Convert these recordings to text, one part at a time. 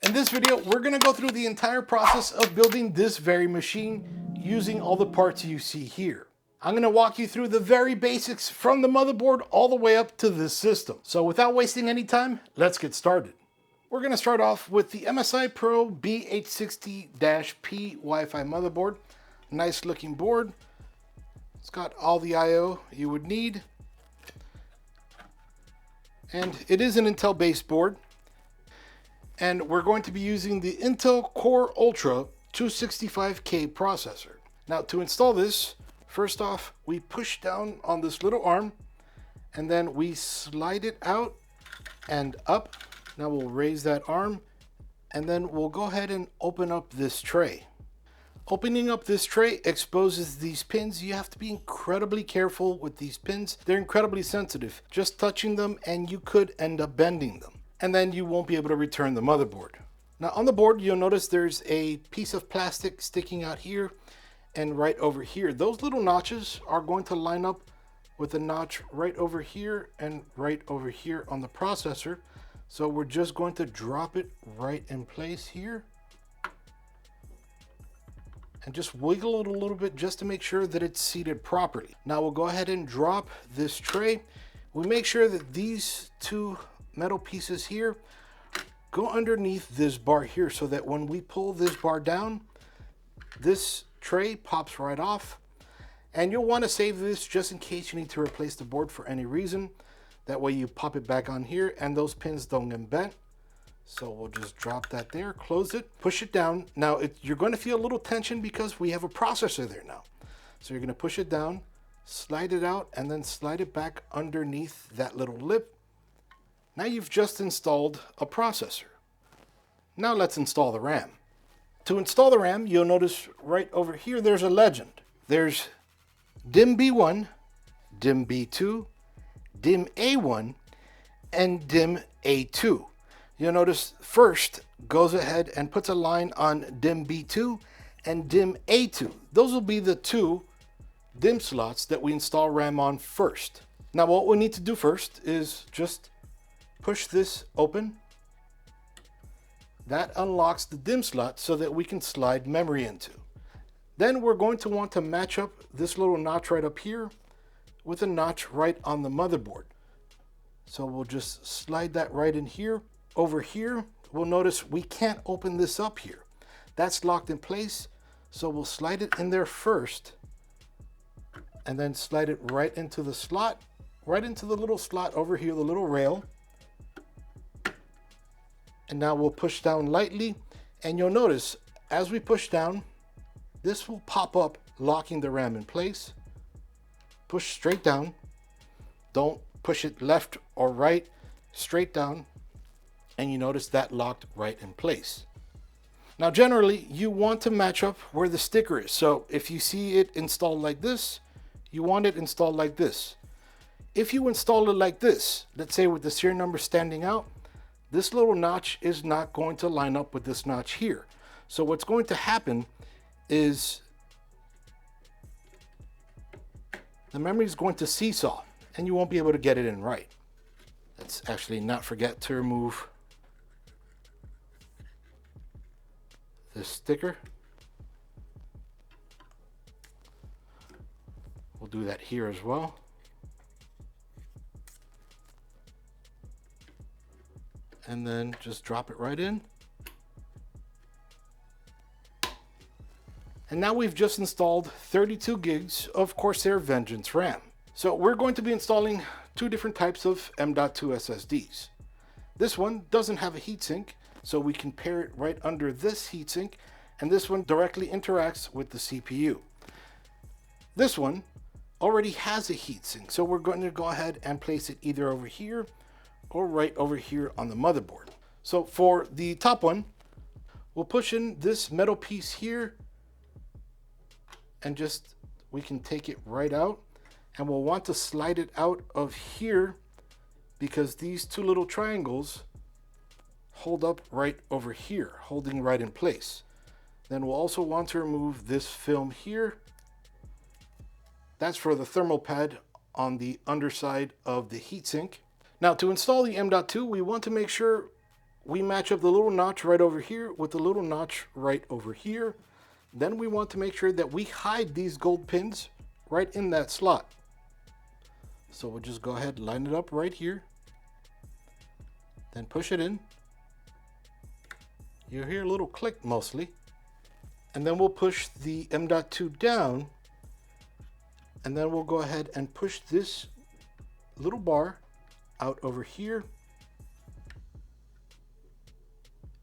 In this video, we're gonna go through the entire process of building this very machine using all the parts you see here. I'm gonna walk you through the very basics from the motherboard all the way up to this system. So without wasting any time, let's get started. We're gonna start off with the MSI Pro B860-P Wi-Fi motherboard. Nice looking board. It's got all the I/O you would need. And it is an Intel based board. And we're going to be using the Intel Core Ultra 265K processor. Now to install this, first off, we push down on this little arm and then we slide it out and up. Now we'll raise that arm and then we'll go ahead and open up this tray. Opening up this tray exposes these pins. You have to be incredibly careful with these pins. They're incredibly sensitive. Just touching them and you could end up bending them. And then you won't be able to return the motherboard. Now on the board, you'll notice there's a piece of plastic sticking out here and right over here. Those little notches are going to line up with a notch right over here and right over here on the processor. So we're just going to drop it right in place here. And just wiggle it a little bit just to make sure that it's seated properly. Now we'll go ahead and drop this tray. We make sure that these two metal pieces here go underneath this bar here so that when we pull this bar down, this tray pops right off. And you'll want to save this just in case you need to replace the board for any reason. That way you pop it back on here and those pins don't get bent. So we'll just drop that there, close it, push it down. Now you're going to feel a little tension because we have a processor there now. So you're going to push it down, slide it out, and then slide it back underneath that little lip. Now you've just installed a processor. Now let's install the RAM. To install the RAM, you'll notice right over here there's a legend. There's DIMM B1, DIMM B2, DIMM A1, and DIMM A2. You'll notice first goes ahead and puts a line on DIMM B2 and DIMM A2. Those will be the two DIMM slots that we install RAM on first. Now what we need to do first is just push this open. That unlocks the DIMM slot so that we can slide memory into. Then we're going to want to match up this little notch right up here with a notch right on the motherboard. So we'll just slide that right in here. Over here, we'll notice we can't open this up here. That's locked in place. So we'll slide it in there first and then slide it right into the slot, right into the little slot over here, the little rail. And now we'll push down lightly and you'll notice as we push down, this will pop up locking the RAM in place. Push straight down. Don't push it left or right, straight down. And you notice that locked right in place. Now generally you want to match up where the sticker is. So if you see it installed like this, you want it installed like this. If you install it like this, let's say with the serial number standing out, this little notch is not going to line up with this notch here. So what's going to happen is the memory is going to seesaw and you won't be able to get it in right. Let's actually not forget to remove this sticker. We'll do that here as well. And then just drop it right in. And now we've just installed 32 gigs of Corsair Vengeance RAM. So we're going to be installing two different types of M.2 SSDs. This one doesn't have a heatsink, so we can pair it right under this heatsink, and this one directly interacts with the CPU. This one already has a heatsink, so we're going to go ahead and place it either over here or right over here on the motherboard. So for the top one, we'll push in this metal piece here and just, we can take it right out and we'll want to slide it out of here because these two little triangles hold up right over here, holding right in place. Then we'll also want to remove this film here. That's for the thermal pad on the underside of the heatsink. Now to install the M.2, we want to make sure we match up the little notch right over here with the little notch right over here. Then we want to make sure that we hide these gold pins right in that slot. So we'll just go ahead and line it up right here. Then push it in. You'll hear a little click mostly. And then we'll push the M.2 down. And then we'll go ahead and push this little bar out over here.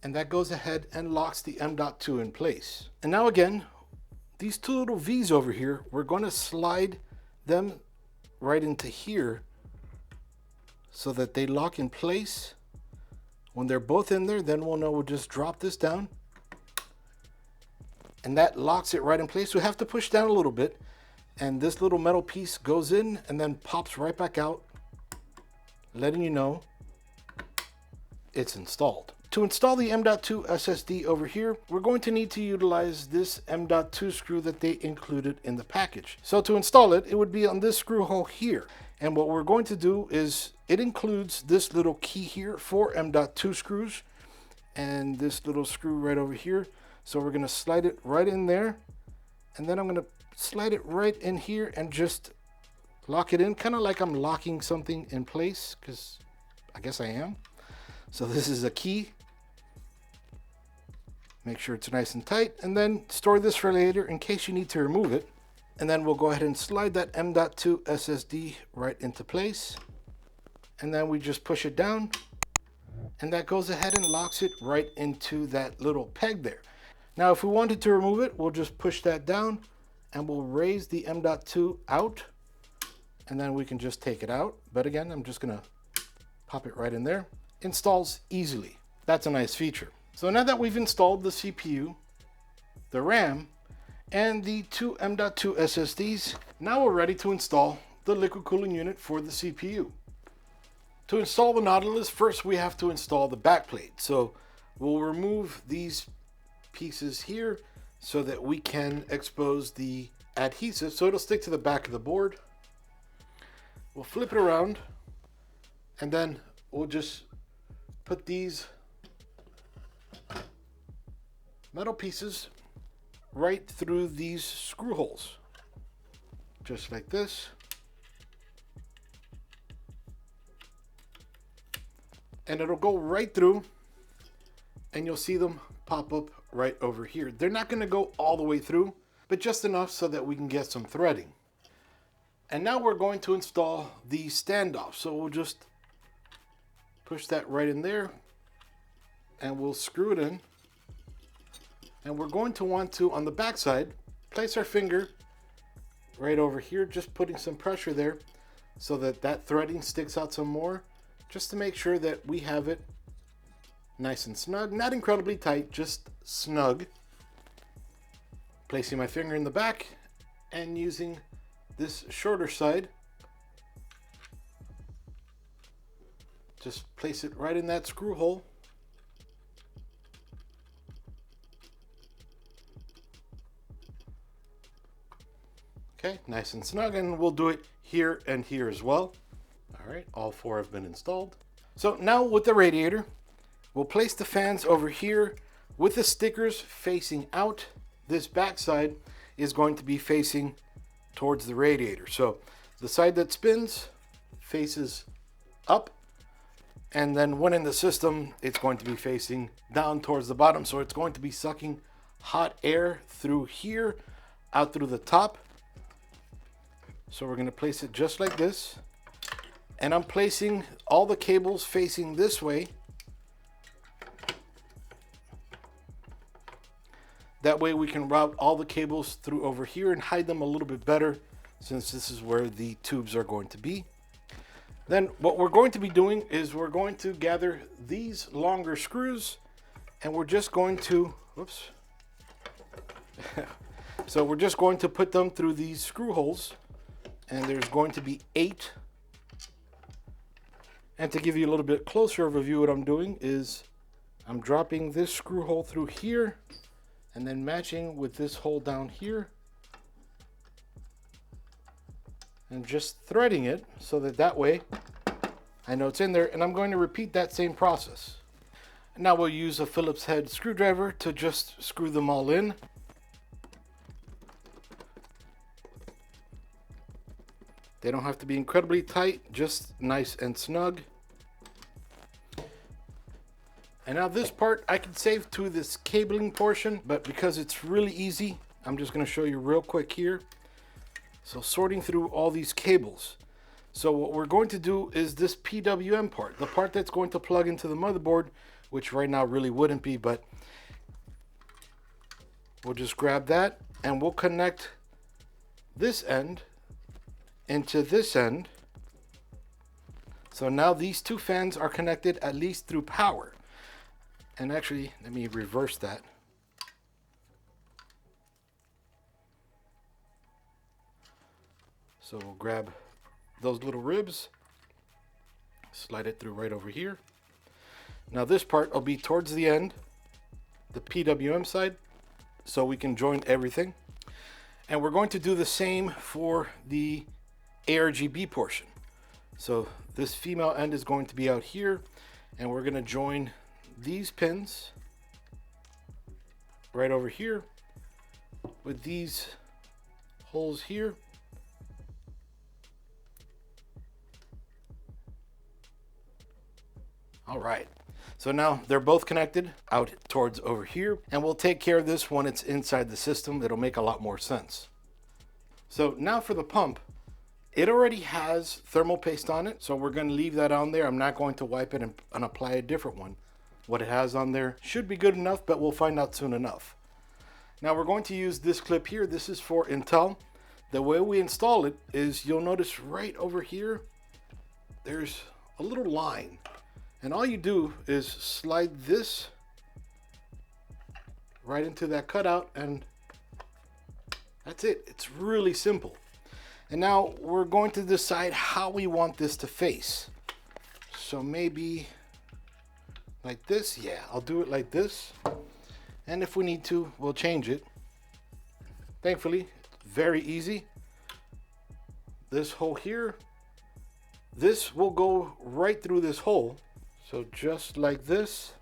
And that goes ahead and locks the M.2 in place. And now again, these two little V's over here, we're going to slide them right into here so that they lock in place. When they're both in there, then we'll know we'll just drop this down. And that locks it right in place. We have to push down a little bit. And this little metal piece goes in and then pops right back out, letting you know it's installed. To install the M.2 SSD over here, we're going to need to utilize this M.2 screw that they included in the package. So to install it, it would be on this screw hole here. And what we're going to do is, it includes this little key here for M.2 screws and this little screw right over here. So we're going to slide it right in there. And then I'm going to slide it right in here and just lock it in, kind of like I'm locking something in place, because I guess I am. So this is a key. Make sure it's nice and tight, and then store this for later in case you need to remove it. And then we'll go ahead and slide that M.2 SSD right into place. And then we just push it down, and that goes ahead and locks it right into that little peg there. Now, if we wanted to remove it, we'll just push that down, and we'll raise the M.2 out, and then we can just take it out. But again, I'm just gonna pop it right in there. Installs easily. That's a nice feature. So now that we've installed the CPU, the RAM, and the two M.2 SSDs, now we're ready to install the liquid cooling unit for the CPU. To install the Nautilus, first we have to install the backplate. So we'll remove these pieces here so that we can expose the adhesive so it'll stick to the back of the board. We'll flip it around, and then we'll just put these metal pieces right through these screw holes, just like this. And it'll go right through, and you'll see them pop up right over here. They're not going to go all the way through, but just enough so that we can get some threading. And now we're going to install the standoff. So we'll just push that right in there, and we'll screw it in. And we're going to want to, on the back side, place our finger right over here, just putting some pressure there so that that threading sticks out some more, just to make sure that we have it nice and snug. Not incredibly tight, just snug. Placing my finger in the back and using this shorter side, just place it right in that screw hole. Okay, nice and snug, and we'll do it here and here as well. All right, all four have been installed. So now with the radiator, we'll place the fans over here with the stickers facing out. This back side is going to be facing towards the radiator. So the side that spins faces up, and then when in the system, it's going to be facing down towards the bottom. So it's going to be sucking hot air through here, out through the top. So we're going to place it just like this. And I'm placing all the cables facing this way. That way we can route all the cables through over here and hide them a little bit better, since this is where the tubes are going to be. Then what we're going to be doing is we're going to gather these longer screws, and we're just going to, whoops. So we're just going to put them through these screw holes, and there's going to be 8. And to give you a little bit closer of a view, what I'm doing is I'm dropping this screw hole through here, and then matching with this hole down here, and just threading it so that way I know it's in there. And I'm going to repeat that same process. Now we'll use a Phillips head screwdriver to just screw them all in. They don't have to be incredibly tight, just nice and snug. And now this part I can save to this cabling portion, but because it's really easy, I'm just going to show you real quick here. So sorting through all these cables. So what we're going to do is this PWM part, the part that's going to plug into the motherboard, which right now really wouldn't be, but we'll just grab that and we'll connect this end into this end. So now these two fans are connected at least through power. And actually, let me reverse that. So we'll grab those little ribs, slide it through right over here. Now this part will be towards the end, the PWM side, so we can join everything. And we're going to do the same for the ARGB portion. So this female end is going to be out here, and we're going to join these pins right over here with these holes here. All right, so now they're both connected out towards over here, and we'll take care of this when it's inside the system. It'll make a lot more sense. So now for the pump, it already has thermal paste on it, so we're going to leave that on there. I'm not going to wipe it and apply a different one. What it has on there should be good enough, but we'll find out soon enough. Now we're going to use this clip here. This is for Intel. The way we install it is, you'll notice right over here, there's a little line. And all you do is slide this right into that cutout, and that's it. It's really simple. And now we're going to decide how we want this to face. So maybe like this. Yeah, I'll do it like this. And if we need to, we'll change it. Thankfully, very easy. This hole here, this will go right through this hole. So just like this,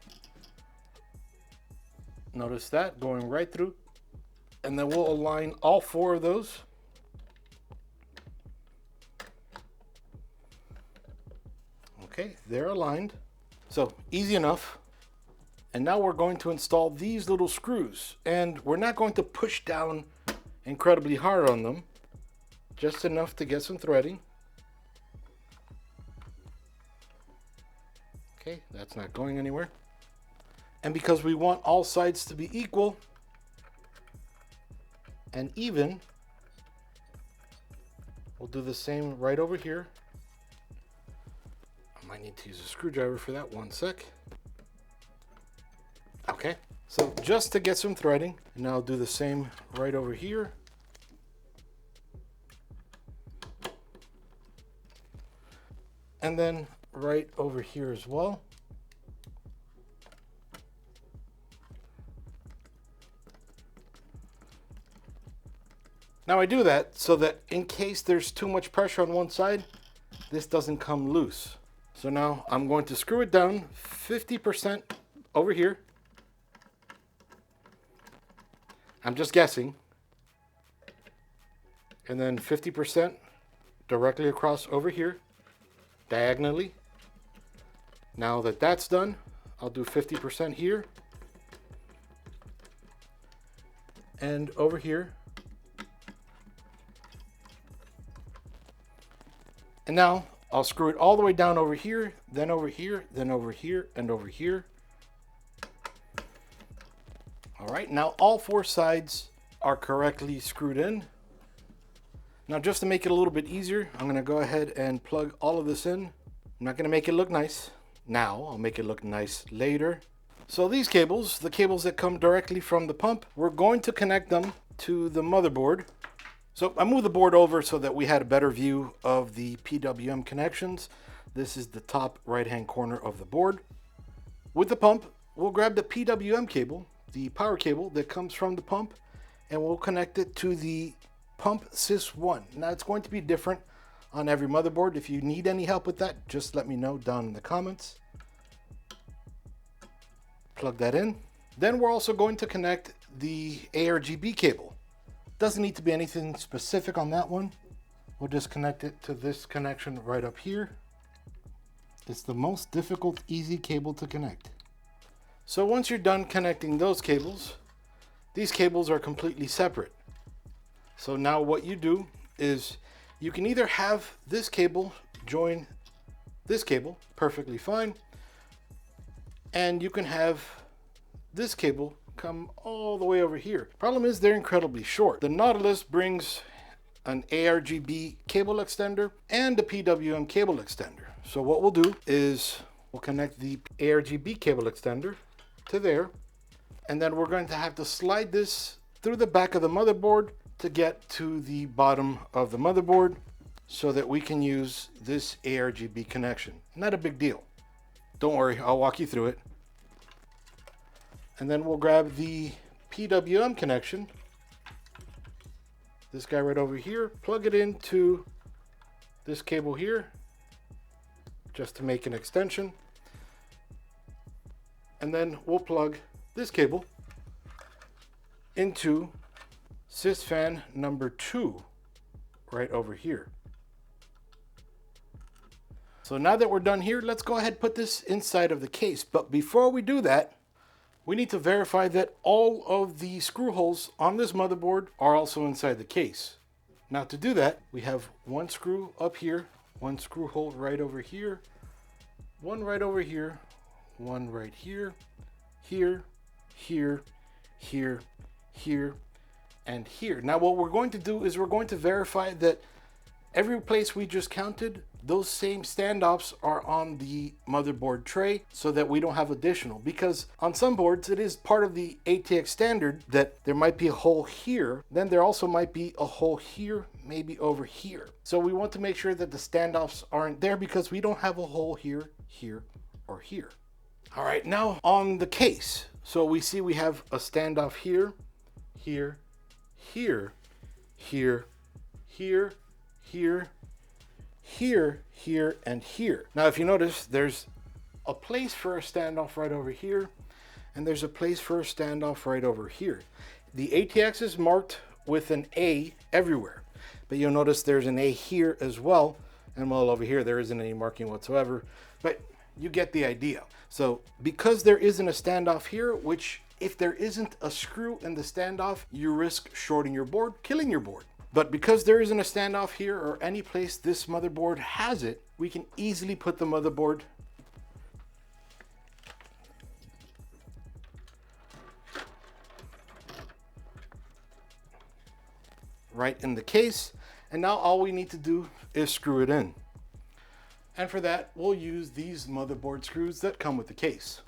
notice that going right through, and then we'll align all four of those. Okay, they're aligned. So easy enough. And now we're going to install these little screws, and we're not going to push down incredibly hard on them, just enough to get some threading. Okay, that's not going anywhere. And because we want all sides to be equal and even, we'll do the same right over here. I might need to use a screwdriver for that. One sec. Okay, so just to get some threading, and now I'll do the same right over here. And then right over here as well. Now I do that so that in case there's too much pressure on one side, this doesn't come loose. So now I'm going to screw it down 50% over here. I'm just guessing. And then 50% directly across over here, diagonally. Now that that's done, I'll do 50% here and over here. And now I'll screw it all the way down over here, then over here, then over here, and over here. All right, now all four sides are correctly screwed in. Now just to make it a little bit easier, I'm gonna go ahead and plug all of this in. I'm not gonna make it look nice now, I'll make it look nice later. So these cables, the cables that come directly from the pump, we're going to connect them to the motherboard. So I moved the board over so that we had a better view of the PWM connections. This is the top right-hand corner of the board. With the pump, we'll grab the PWM cable, the power cable that comes from the pump, and we'll connect it to the pump sys1. Now it's going to be different on every motherboard. If you need any help with that, just let me know down in the comments. plug that in. Then we're also going to connect the ARGB cable. Doesn't need to be anything specific on that one. We'll just connect it to this connection right up here. It's the most difficult, easy cable to connect. So once you're done connecting those cables, these cables are completely separate. So now what you do is you can either have this cable join this cable, perfectly fine, and you can have this cable come all the way over here. Problem is they're incredibly short. The Nautilus brings an ARGB cable extender and a PWM cable extender. So what we'll do is we'll connect the ARGB cable extender to there, and then we're going to have to slide this through the back of the motherboard to get to the bottom of the motherboard so that we can use this ARGB connection. Not a big deal. Don't worry, I'll walk you through it. And then we'll grab the PWM connection, this guy right over here, plug it into this cable here just to make an extension. And then we'll plug this cable into sysfan number 2 right over here. So now that we're done here, let's go ahead and put this inside of the case. But before we do that, we need to verify that all of the screw holes on this motherboard are also inside the case. Now to do that, we have one screw up here, one screw hole right over here, one right over here, one right here, here, here, here, here, and here. Now what we're going to do is we're going to verify that every place we just counted, those same standoffs are on the motherboard tray so that we don't have additional. Because on some boards, it is part of the ATX standard that there might be a hole here. Then there also might be a hole here, maybe over here. So we want to make sure that the standoffs aren't there because we don't have a hole here, here, or here. All right, now on the case. So we see we have a standoff here, here, here, here, here, here, here, here, and here. Now if you notice, there's a place for a standoff right over here, and there's a place for a standoff right over here. The ATX is marked with an A everywhere, but you'll notice there's an A here as well, and well over here there isn't any marking whatsoever, but you get the idea. So because there isn't a standoff here, which if there isn't a screw in the standoff, you risk shorting your board, killing your board. But because there isn't a standoff here or any place this motherboard has it, we can easily put the motherboard right in the case. And now all we need to do is screw it in. And for that, we'll use these motherboard screws that come with the case.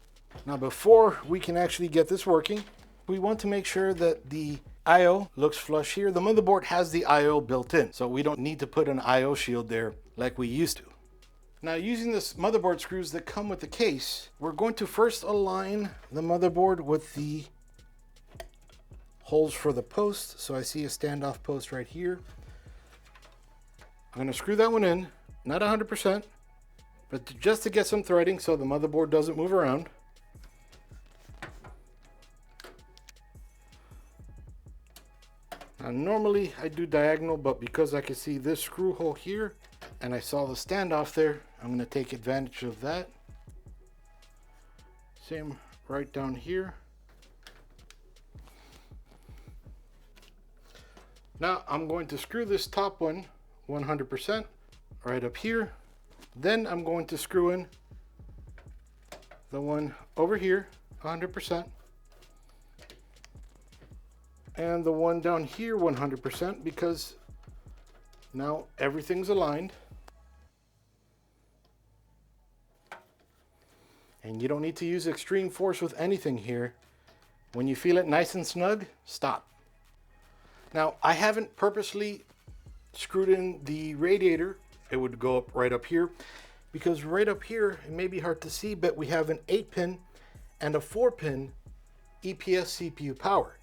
Now before we can actually get this working, we want to make sure that the IO looks flush here. The motherboard has the IO built in, so we don't need to put an IO shield there like we used to. Now using this motherboard screws that come with the case, we're going to first align the motherboard with the holes for the post. So I see a standoff post right here. I'm going to screw that one in, not 100%, but just to get some threading so the motherboard doesn't move around. Now normally I do diagonal, but because I can see this screw hole here and I saw the standoff there, I'm going to take advantage of that. Same right down here. Now I'm going to screw this top one 100% right up here. Then I'm going to screw in the one over here 100%. And the one down here 100%, because now everything's aligned. And you don't need to use extreme force with anything here. When you feel it nice and snug, stop. Now I haven't purposely screwed in the radiator. It would go up right up here, because right up here, it may be hard to see, but we have an 8-pin and a 4-pin EPS CPU power.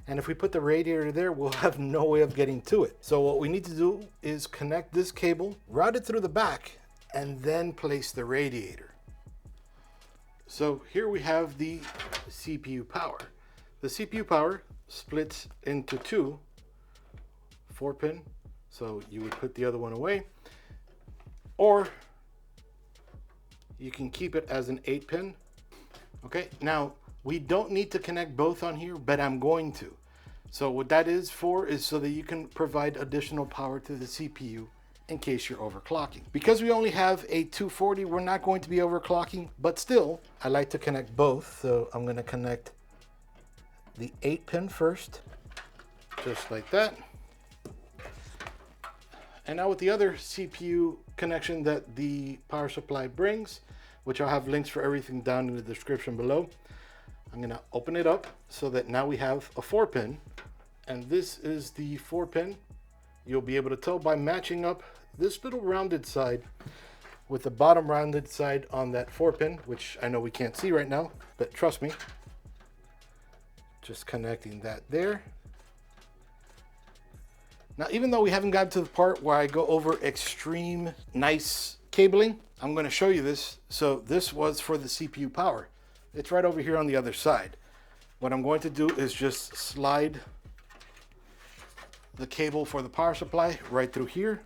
And if we put the radiator there, we'll have no way of getting to it. So what we need to do is connect this cable, route it through the back, and then place the radiator. So here we have the CPU power. The CPU power splits into two 4-pin, so you would put the other one away, or you can keep it as an 8-pin. Okay, now we don't need to connect both on here, but I'm going to. So what that is for is so that you can provide additional power to the CPU in case you're overclocking. Because we only have a 240, we're not going to be overclocking, but still, I like to connect both. So I'm going to connect the 8-pin first, just like that. And now with the other CPU connection that the power supply brings, which I'll have links for everything down in the description below, I'm going to open it up so that now we have a 4-pin. And this is the 4-pin. You'll be able to tell by matching up this little rounded side with the bottom rounded side on that 4-pin, which I know we can't see right now, but trust me. Just connecting that there. Now, even though we haven't gotten to the part where I go over extreme nice cabling, I'm going to show you this. So this was for the CPU power. It's right over here on the other side. What I'm going to do is just slide the cable for the power supply right through here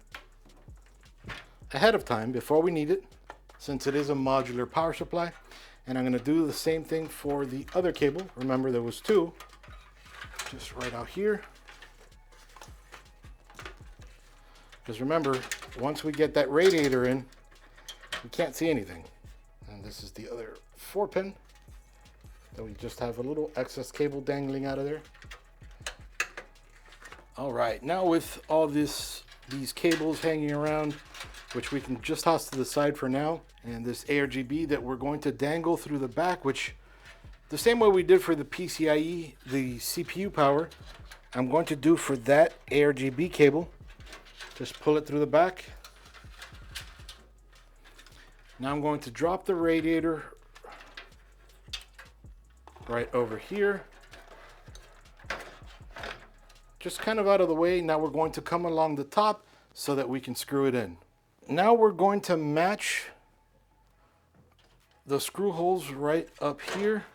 ahead of time before we need it, since it is a modular power supply. And I'm going to do the same thing for the other cable. Remember, there was two, just right out here. Because remember, once we get that radiator in, we can't see anything. And this is the other 4-pin. So we just have a little excess cable dangling out of there. All right, now with all these cables hanging around, which we can just toss to the side for now, and this ARGB that we're going to dangle through the back, which the same way we did for the PCIe, the CPU power, I'm going to do for that ARGB cable. Just pull it through the back. Now I'm going to drop the radiator right over here. Just kind of out of the way. Now we're going to come along the top so that we can screw it in. Now we're going to match the screw holes right up here.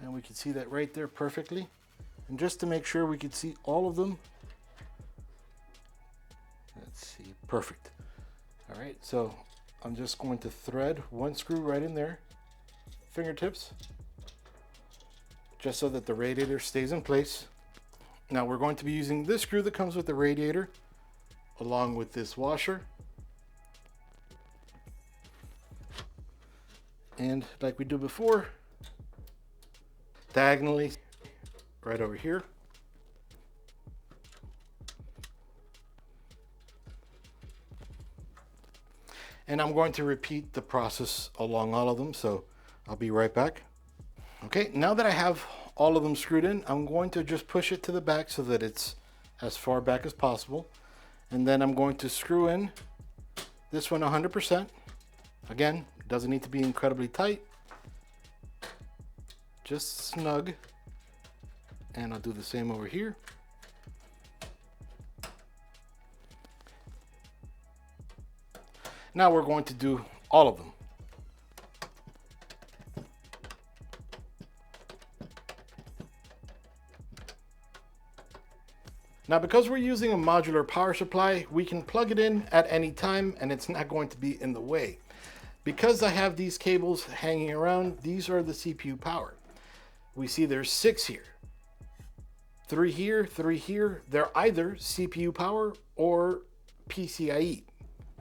And we can see that right there perfectly. And just to make sure we can see all of them. Let's see, perfect. All right, so I'm just going to thread one screw right in there, fingertips, just so that the radiator stays in place. Now we're going to be using this screw that comes with the radiator, along with this washer. And like we did before, diagonally right over here. And I'm going to repeat the process along all of them, so I'll be right back. Okay, now that I have all of them screwed in, I'm going to just push it to the back so that it's as far back as possible. And then I'm going to screw in this one 100%. Again, doesn't need to be incredibly tight. Just snug. And I'll do the same over here. Now we're going to do all of them. Now, because we're using a modular power supply, we can plug it in at any time and it's not going to be in the way. Because I have these cables hanging around, these are the CPU power. We see there's 6 here. 3 here, 3 here. They're either CPU power or PCIe.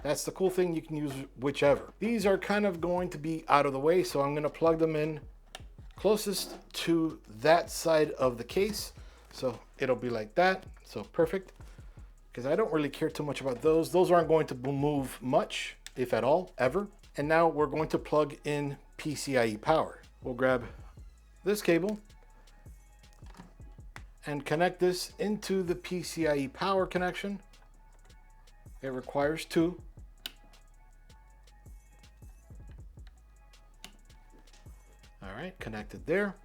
That's the cool thing, you can use whichever. These are kind of going to be out of the way, so I'm going to plug them in closest to that side of the case. So it'll be like that, so perfect. Because I don't really care too much about those. Those aren't going to move much, if at all, ever. And now we're going to plug in PCIe power. We'll grab this cable and connect this into the PCIe power connection. It requires 2. All right, connected there.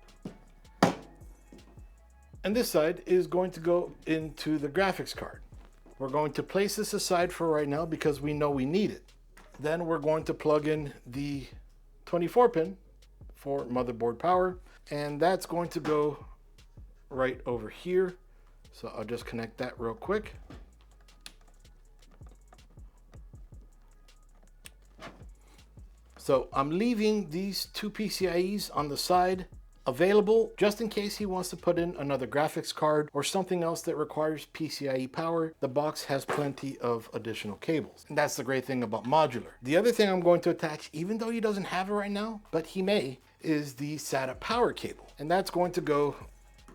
And this side is going to go into the graphics card. We're going to place this aside for right now because we know we need it. Then we're going to plug in the 24 pin for motherboard power, and that's going to go right over here. So I'll just connect that real quick. So I'm leaving these two PCIe's on the side available just in case he wants to put in another graphics card or something else that requires PCIe power. The box has plenty of additional cables. And that's the great thing about modular. The other thing I'm going to attach, even though he doesn't have it right now, but he may, is the SATA power cable. And that's going to go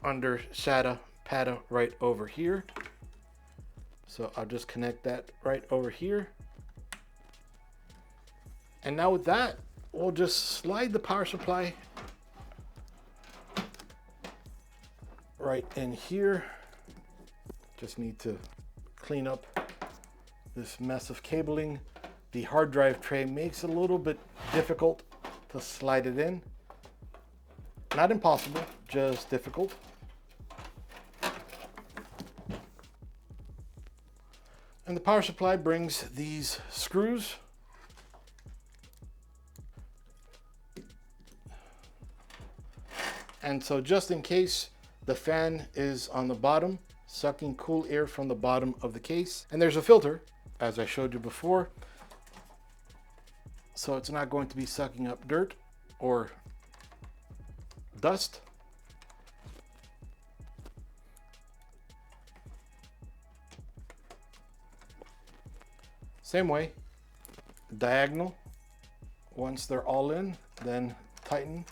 under SATA PATA right over here. So I'll just connect that right over here. And now with that, we'll just slide the power supply right in here. Just need to clean up this mess of cabling. The hard drive tray makes it a little bit difficult to slide it in. Not impossible, just difficult. And the power supply brings these screws. And so just in case the fan is on the bottom, sucking cool air from the bottom of the case. And there's a filter, as I showed you before. So it's not going to be sucking up dirt or dust. Same way, diagonal. Once they're all in, then tighten.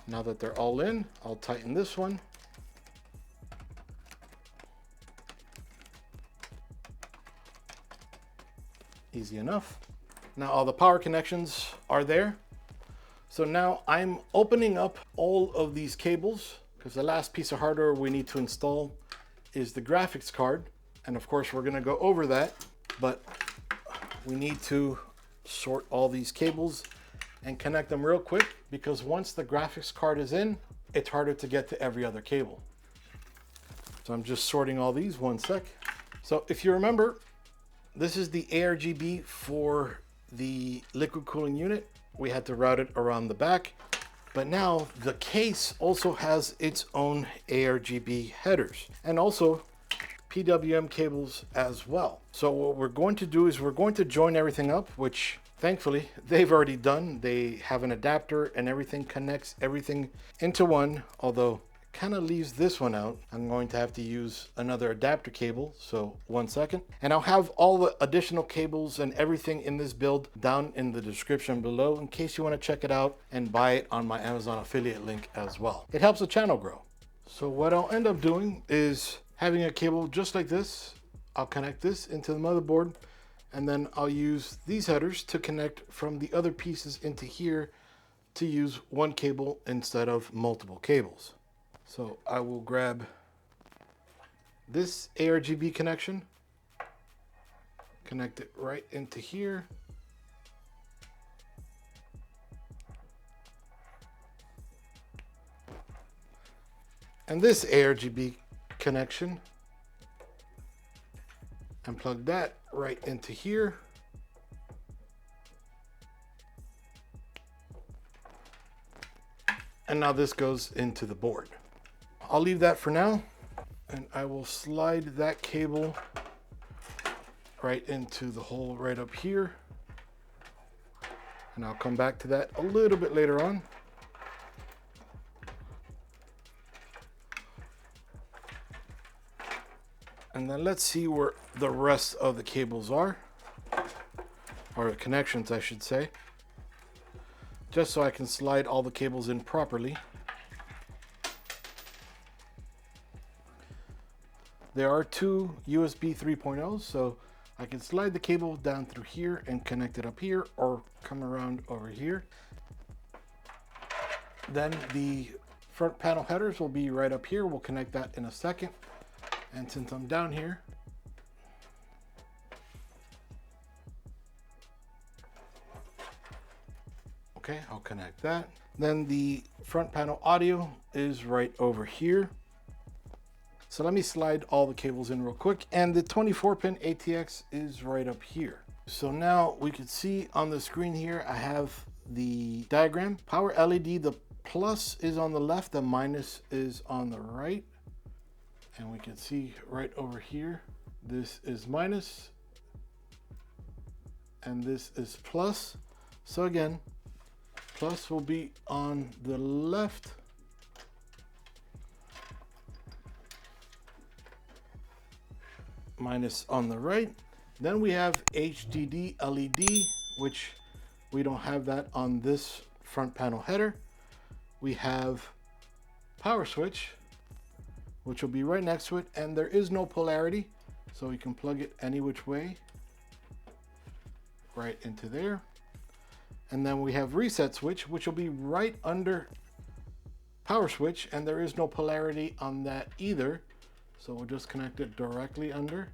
Now that they're all in, I'll tighten this one. Easy enough. Now all the power connections are there. So now I'm opening up all of these cables because the last piece of hardware we need to install is the graphics card. And of course we're gonna go over that, but we need to sort all these cables and connect them real quick because once the graphics card is in, it's harder to get to every other cable. So I'm just sorting all these, one sec. So if you remember, this is the ARGB for the liquid cooling unit. We had to route it around the back, but now the case also has its own ARGB headers and also PWM cables as well. So what we're going to do is we're going to join everything up, which thankfully they've already done. They have an adapter and everything connects everything into one, although it kind of leaves this one out. I'm going to have to use another adapter cable, so one second. And I'll have all the additional cables and everything in this build down in the description below in case you want to check it out and buy it on my Amazon affiliate link as well. It helps the channel grow. So what I'll end up doing is having a cable just like this. I'll connect this into the motherboard and then I'll use these headers to connect from the other pieces into here to use one cable instead of multiple cables. So I will grab this ARGB connection, connect it right into here. And this ARGB connection, and plug that right into here. And now this goes into the board. I'll leave that for now, and I will slide that cable right into the hole right up here. And I'll come back to that a little bit later on. And then let's see where the rest of the cables are, or the connections I should say, just so I can slide all the cables in properly. There are two USB 3.0s, so I can slide the cable down through here and connect it up here or come around over here. Then the front panel headers will be right up here. We'll connect that in a second. And since I'm down here, okay, I'll connect that. Then the front panel audio is right over here. So let me slide all the cables in real quick. And the 24 pin ATX is right up here. So now we can see on the screen here, I have the diagram. Power LED, the plus is on the left, the minus is on the right. And we can see right over here, this is minus and this is plus. So again, plus will be on the left, minus on the right. Then we have HDD LED, which we don't have that on this front panel header. We have power switch, which will be right next to it, and there is no polarity, so we can plug it any which way right into there. And then we have reset switch, which will be right under power switch, and there is no polarity on that either, so we'll just connect it directly under.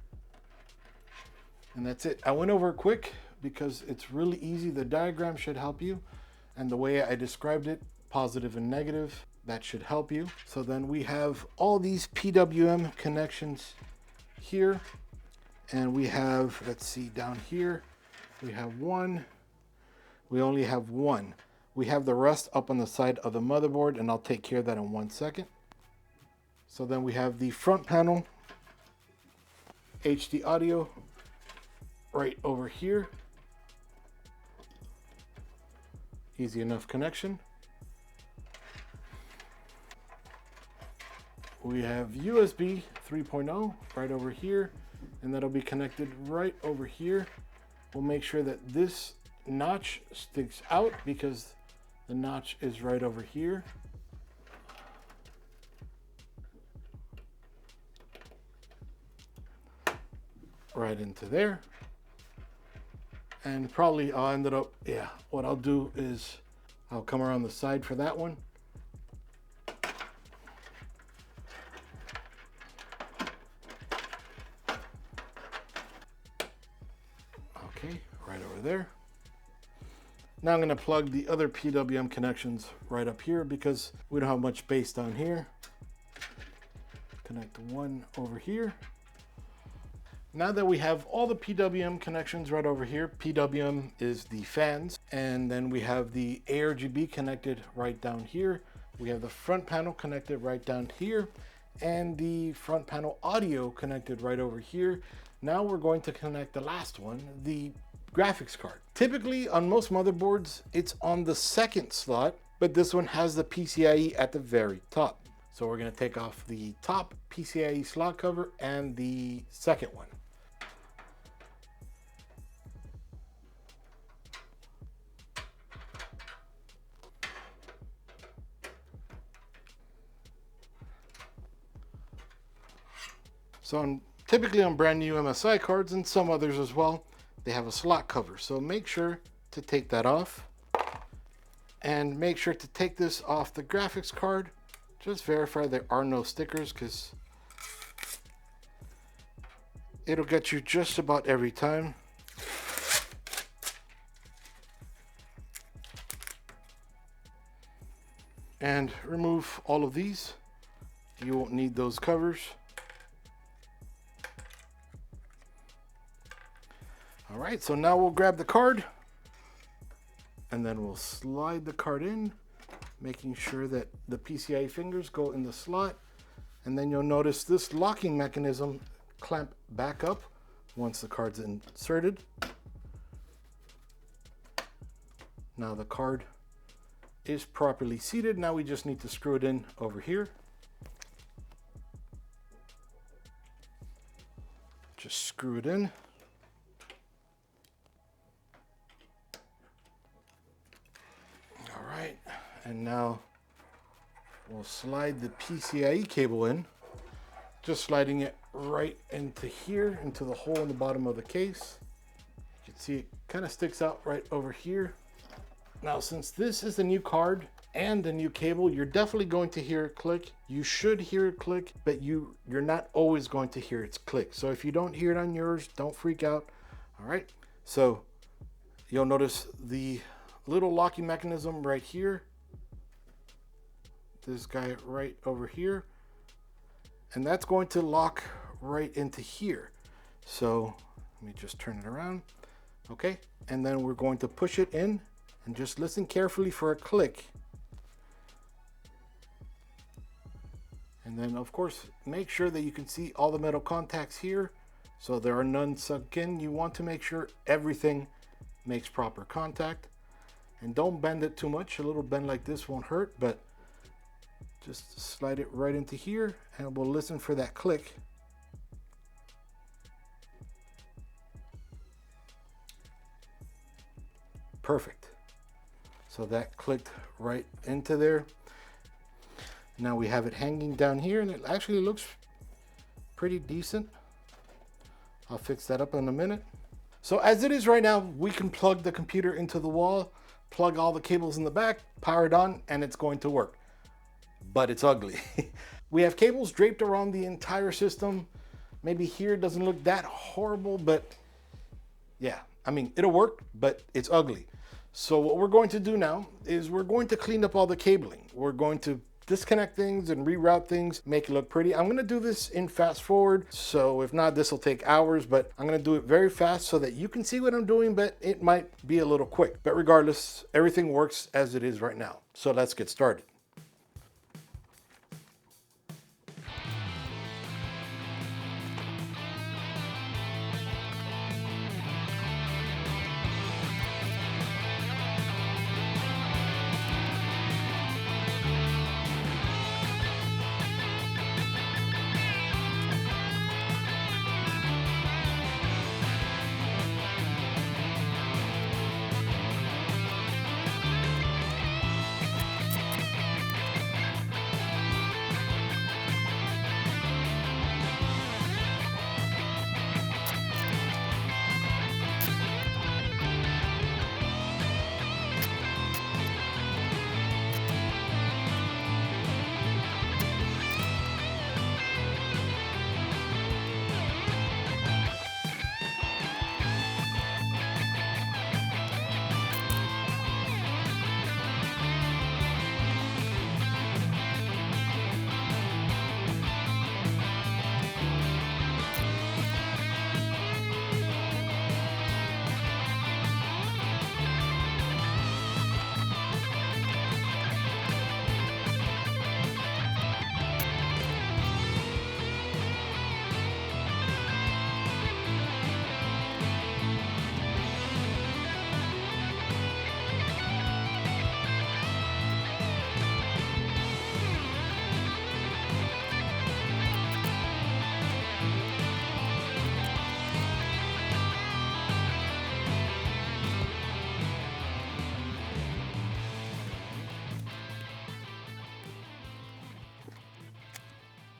And that's it. I went over it quick because it's really easy. The diagram should help you, and the way I described it, positive and negative, that should help you. So then we have all these PWM connections here, and we have, let's see, down here we have one. We only have one. We have the rest up on the side of the motherboard, and I'll take care of that in 1 second. So then we have the front panel HD audio right over here. Easy enough connection. We have USB 3.0 right over here, and that'll be connected right over here. We'll make sure that this notch sticks out because the notch is right over here. Right into there. And probably I'll end it up, yeah, what I'll do is I'll come around the side for that one. Okay, right over there. Now I'm going to plug the other PWM connections right up here because we don't have much space down here. Connect one over here. Now that we have all the PWM connections right over here, PWM is the fans, and then we have the ARGB connected right down here. We have the front panel connected right down here, and the front panel audio connected right over here. Now we're going to connect the last one, the graphics card. Typically on most motherboards, it's on the second slot, but this one has the PCIe at the very top. So we're going to take off the top PCIe slot cover and the second one. So typically on brand new MSI cards and some others as well, they have a slot cover. So make sure to take that off, and make sure to take this off the graphics card. Just verify there are no stickers because it'll get you just about every time. And remove all of these. You won't need those covers. All right, so now we'll grab the card and then we'll slide the card in, making sure that the PCIe fingers go in the slot. And then you'll notice this locking mechanism clamp back up once the card's inserted. Now the card is properly seated. Now we just need to screw it in over here. Just screw it in. And now we'll slide the PCIe cable in, just sliding it right into here, into the hole in the bottom of the case. You can see it kind of sticks out right over here. Now, since this is the new card and the new cable, you're definitely going to hear it click. You should hear it click, but you're not always going to hear it click. So if you don't hear it on yours, don't freak out. All right, so you'll notice the little locking mechanism right here. This guy right over here, and that's going to lock right into here. So let me just turn it around. Okay, and then we're going to push it in and just listen carefully for a click. And then of course, make sure that you can see all the metal contacts here, so there are none sunk in. You want to make sure everything makes proper contact. And don't bend it too much. A little bend like this won't hurt, but just slide it right into here and we'll listen for that click. Perfect. So that clicked right into there. Now we have it hanging down here and it actually looks pretty decent. I'll fix that up in a minute. So as it is right now, we can plug the computer into the wall, plug all the cables in the back, power it on, and it's going to work. But it's ugly. We have cables draped around the entire system. Maybe here it doesn't look that horrible, but yeah, I mean, it'll work, but it's ugly. So what we're going to do now is we're going to clean up all the cabling. We're going to disconnect things and reroute things, make it look pretty. I'm gonna do this in fast forward, so if not, this will take hours, but I'm gonna do it very fast so that you can see what I'm doing, but it might be a little quick. But regardless, everything works as it is right now. So let's get started.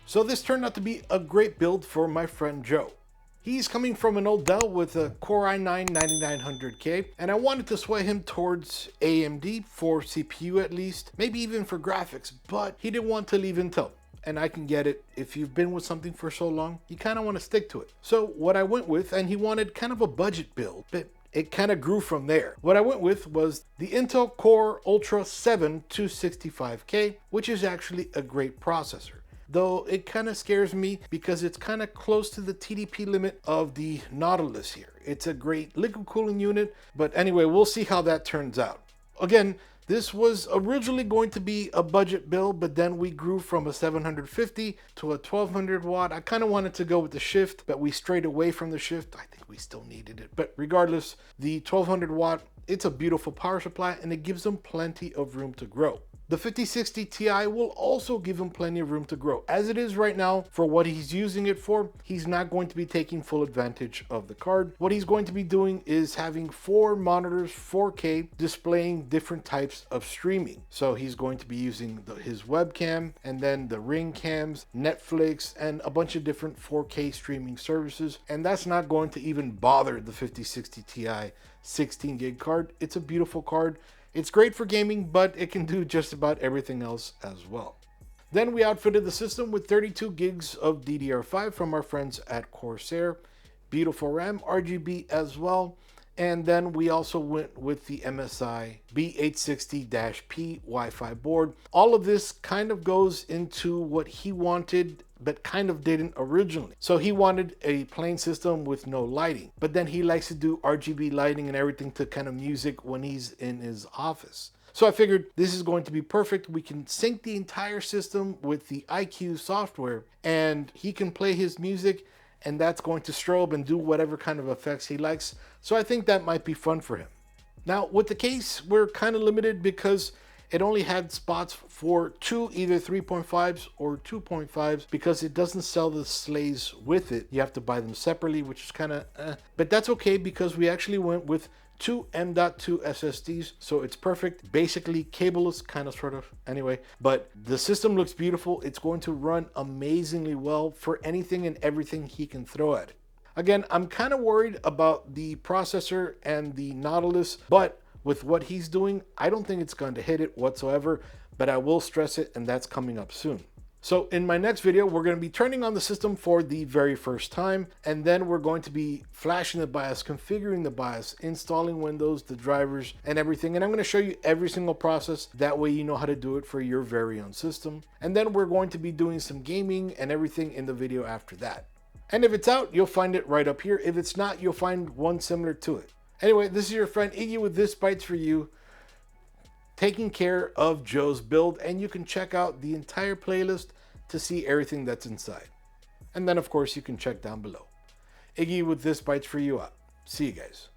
So this turned out to be a great build for my friend Joe. He's coming from an old Dell with a Core i9 9900K, and I wanted to sway him towards AMD for CPU at least, maybe even for graphics, but he didn't want to leave Intel. And I can get it. If you've been with something for so long, you kind of want to stick to it. So what I went with, and he wanted kind of a budget build, but it kind of grew from there. What I went with was the Intel Core Ultra 7 265K, which is actually a great processor. Though it kind of scares me because it's kind of close to the TDP limit of the Nautilus here. It's a great liquid cooling unit, but anyway, we'll see how that turns out. Again, this was originally going to be a budget build, but then we grew from a 750 to a 1200 watt. I kind of wanted to go with the shift, but we strayed away from the shift. I think we still needed it, but regardless, the 1200 watt, it's a beautiful power supply and it gives them plenty of room to grow. The 5060 Ti will also give him plenty of room to grow. As it is right now, for what he's using it for, he's not going to be taking full advantage of the card. What he's going to be doing is having 4 monitors, 4K, displaying different types of streaming. So he's going to be using his webcam, and then the Ring cams, Netflix, and a bunch of different 4K streaming services. And that's not going to even bother the 5060 Ti 16 gig card. It's a beautiful card. It's great for gaming, but it can do just about everything else as well. Then we outfitted the system with 32 gigs of DDR5 from our friends at Corsair. Beautiful RAM, RGB as well. And then we also went with the MSI B860-P Wi-Fi board. All of this kind of goes into what he wanted but kind of didn't originally. So he wanted a plain system with no lighting, but then he likes to do RGB lighting and everything to kind of music when he's in his office. So I figured this is going to be perfect. We can sync the entire system with the iQ software and he can play his music and that's going to strobe and do whatever kind of effects he likes. So I think that might be fun for him. Now with the case, we're kind of limited because it only had spots for two either 3.5s or 2.5s because it doesn't sell the sleighs with it. You have to buy them separately, which is kind of but that's okay because we actually went with two M.2 SSDs, so it's perfect. Basically cableless, kind of, sort of, anyway. But the system looks beautiful. It's going to run amazingly well for anything and everything he can throw at it. Again, I'm kind of worried about the processor and the Nautilus, but with what he's doing, I don't think it's going to hit it whatsoever, but I will stress it, and that's coming up soon. So in my next video, we're going to be turning on the system for the very first time, and then we're going to be flashing the BIOS, configuring the BIOS, installing Windows, the drivers, and everything. And I'm going to show you every single process. That way you know how to do it for your very own system. And then we're going to be doing some gaming and everything in the video after that. And if it's out, you'll find it right up here. If it's not, you'll find one similar to it. Anyway, this is your friend Iggy with ThisBytesForYou, taking care of Joe's build, and you can check out the entire playlist to see everything that's inside. And then of course you can check down below. Iggy with ThisBytesForYou out. See you guys.